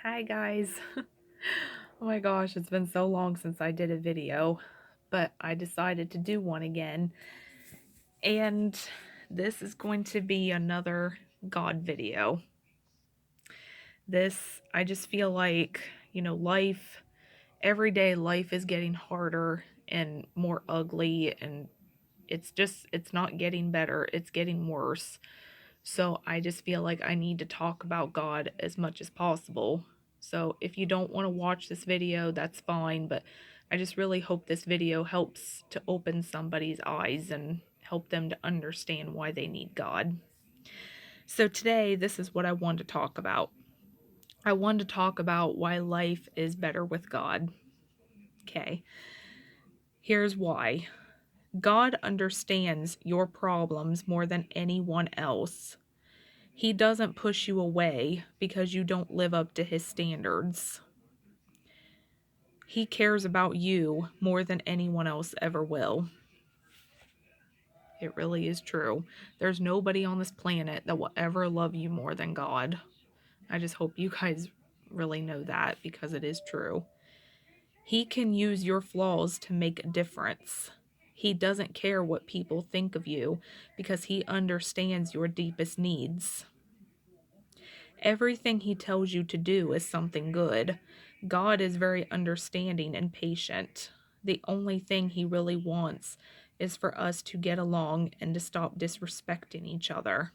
Hi guys. Oh my gosh, it's been so long since I did a video, but I decided to do one again. And this is going to be another God video. I just feel like, everyday life is getting harder and more ugly, and it's not getting better, it's getting worse. So I just feel like I need to talk about God as much as possible. So if you don't want to watch this video, that's fine, but I just really hope this video helps to open somebody's eyes and help them to understand why they need God. So today, this is what I want to talk about. I want to talk about why life is better with God. Okay, here's why. God understands your problems more than anyone else. He doesn't push you away because you don't live up to his standards. He cares about you more than anyone else ever will. It really is true. There's nobody on this planet that will ever love you more than God. I just hope you guys really know that because it is true. He can use your flaws to make a difference. He doesn't care what people think of you because he understands your deepest needs. Everything he tells you to do is something good. God is very understanding and patient. The only thing he really wants is for us to get along and to stop disrespecting each other.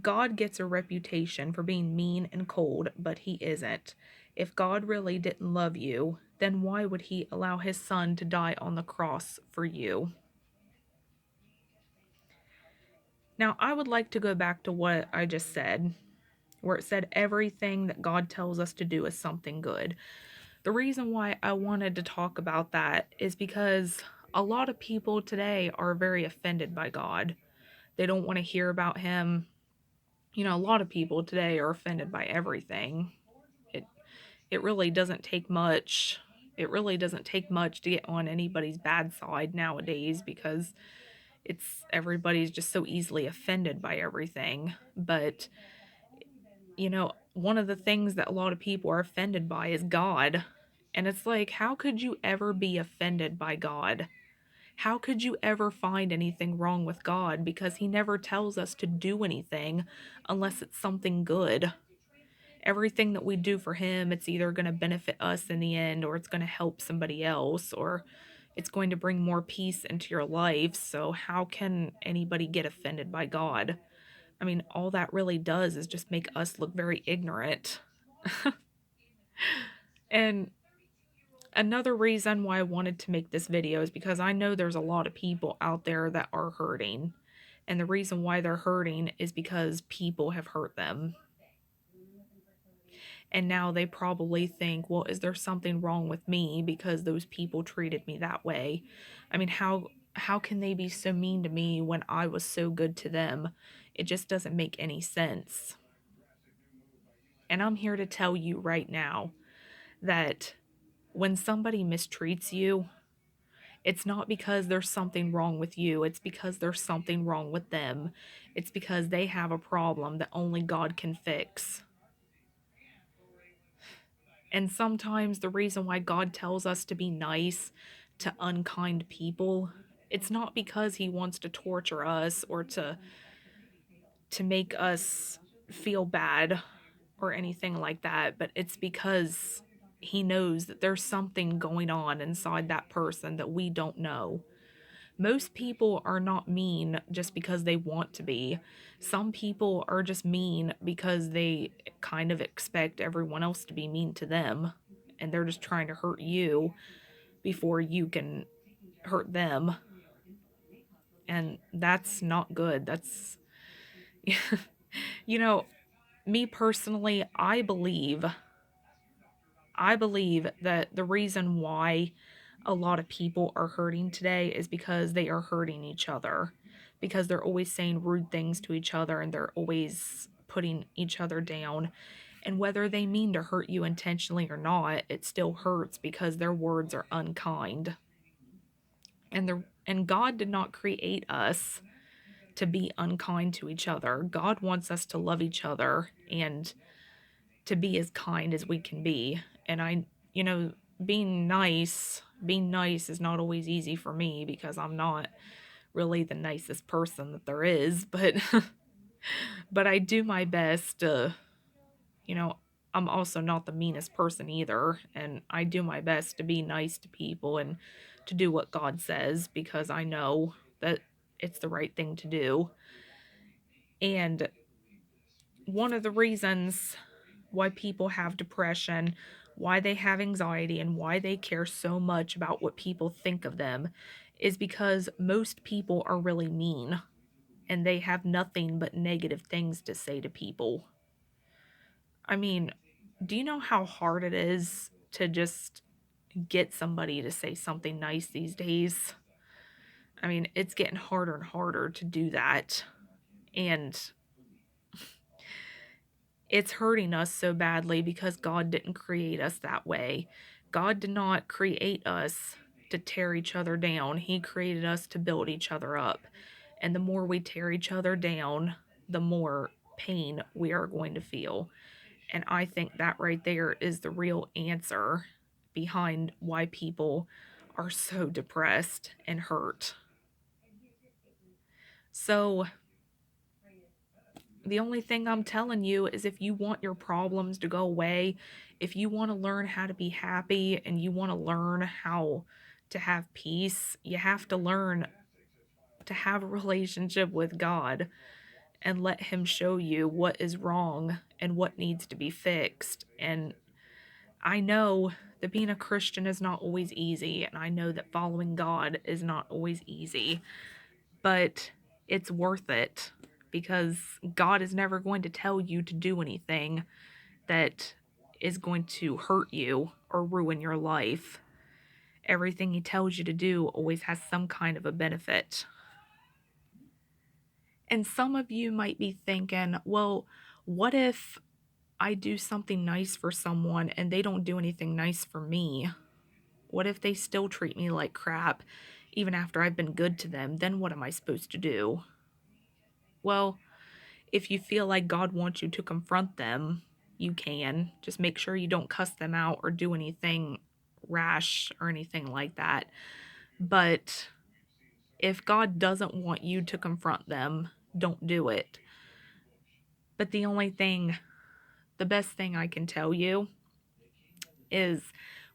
God gets a reputation for being mean and cold, but he isn't. If God really didn't love you, then why would he allow his son to die on the cross for you? Now, I would like to go back to what I just said, where it said everything that God tells us to do is something good. The reason why I wanted to talk about that is because a lot of people today are very offended by God. They don't want to hear about him. A lot of people today are offended by everything. It it really doesn't take much. It really doesn't take much to get on anybody's bad side nowadays because everybody's just so easily offended by everything. But one of the things that a lot of people are offended by is God. And it's like, how could you ever be offended by God? How could you ever find anything wrong with God? Because he never tells us to do anything unless it's something good. Everything that we do for him, it's either going to benefit us in the end, or it's going to help somebody else, or it's going to bring more peace into your life. So, how can anybody get offended by God? I mean, all that really does is just make us look very ignorant. And another reason why I wanted to make this video is because I know there's a lot of people out there that are hurting. And the reason why they're hurting is because people have hurt them. And now they probably think, well, is there something wrong with me because those people treated me that way? I mean, how can they be so mean to me when I was so good to them? It just doesn't make any sense. And I'm here to tell you right now that when somebody mistreats you, it's not because there's something wrong with you. It's because there's something wrong with them. It's because they have a problem that only God can fix. And sometimes the reason why God tells us to be nice to unkind people, it's not because he wants to torture us or to make us feel bad or anything like that, but it's because he knows that there's something going on inside that person that we don't know. Most people are not mean just because they want to be. Some people are just mean because they kind of expect everyone else to be mean to them, and they're just trying to hurt you before you can hurt them. And that's not good. You know, me personally, I believe that the reason why a lot of people are hurting today is because they are hurting each other. Because they're always saying rude things to each other and they're always putting each other down. And whether they mean to hurt you intentionally or not, it still hurts because their words are unkind. And God did not create us to be unkind to each other. God wants us to love each other and to be as kind as we can be. And you know, being nice is not always easy for me because I'm not really the nicest person that there is, but but I do my best to, you know, I'm also not the meanest person either, and I do my best to be nice to people and to do what God says because I know that it's the right thing to do. And one of the reasons why people have depression, why they have anxiety, and why they care so much about what people think of them is because most people are really mean and they have nothing but negative things to say to people. I mean, do you know how hard it is to just get somebody to say something nice these days? I mean, it's getting harder and harder to do that. And it's hurting us so badly because God didn't create us that way. God did not create us to tear each other down. He created us to build each other up. And the more we tear each other down, the more pain we are going to feel. And I think that right there is the real answer behind why people are so depressed and hurt. So, the only thing I'm telling you is if you want your problems to go away, if you want to learn how to be happy and you want to learn how to have peace, you have to learn to have a relationship with God and let Him show you what is wrong and what needs to be fixed. And I know that being a Christian is not always easy, and I know that following God is not always easy, but it's worth it because God is never going to tell you to do anything that is going to hurt you or ruin your life. Everything He tells you to do always has some kind of a benefit. And some of you might be thinking, well, what if I do something nice for someone and they don't do anything nice for me? What if they still treat me like crap even after I've been good to them? Then what am I supposed to do? Well, if you feel like God wants you to confront them, you can. Just make sure you don't cuss them out or do anything rash or anything like that. But if God doesn't want you to confront them, don't do it. But the best thing I can tell you is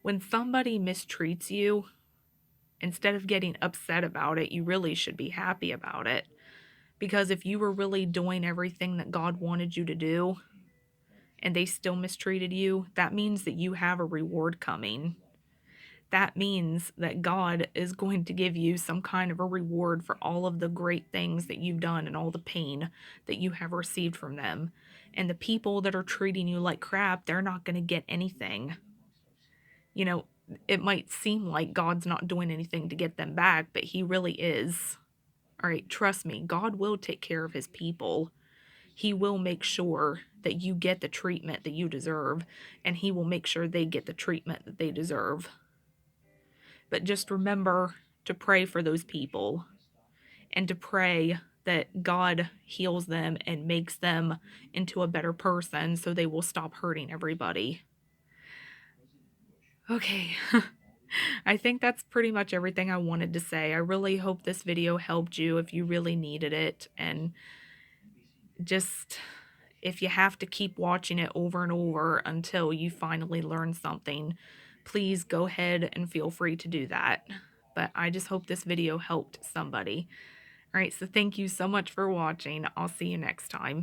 when somebody mistreats you, instead of getting upset about it, you really should be happy about it. Because if you were really doing everything that God wanted you to do and they still mistreated you, that means that you have a reward coming. That means that God is going to give you some kind of a reward for all of the great things that you've done and all the pain that you have received from them. And the people that are treating you like crap, they're not going to get anything. You know, it might seem like God's not doing anything to get them back, but He really is. All right, trust me, God will take care of His people. He will make sure that you get the treatment that you deserve, and He will make sure they get the treatment that they deserve. But just remember to pray for those people and to pray that God heals them and makes them into a better person so they will stop hurting everybody. Okay. I think that's pretty much everything I wanted to say. I really hope this video helped you if you really needed it. And just, if you have to keep watching it over and over until you finally learn something, please go ahead and feel free to do that. But I just hope this video helped somebody. All right, so thank you so much for watching. I'll see you next time.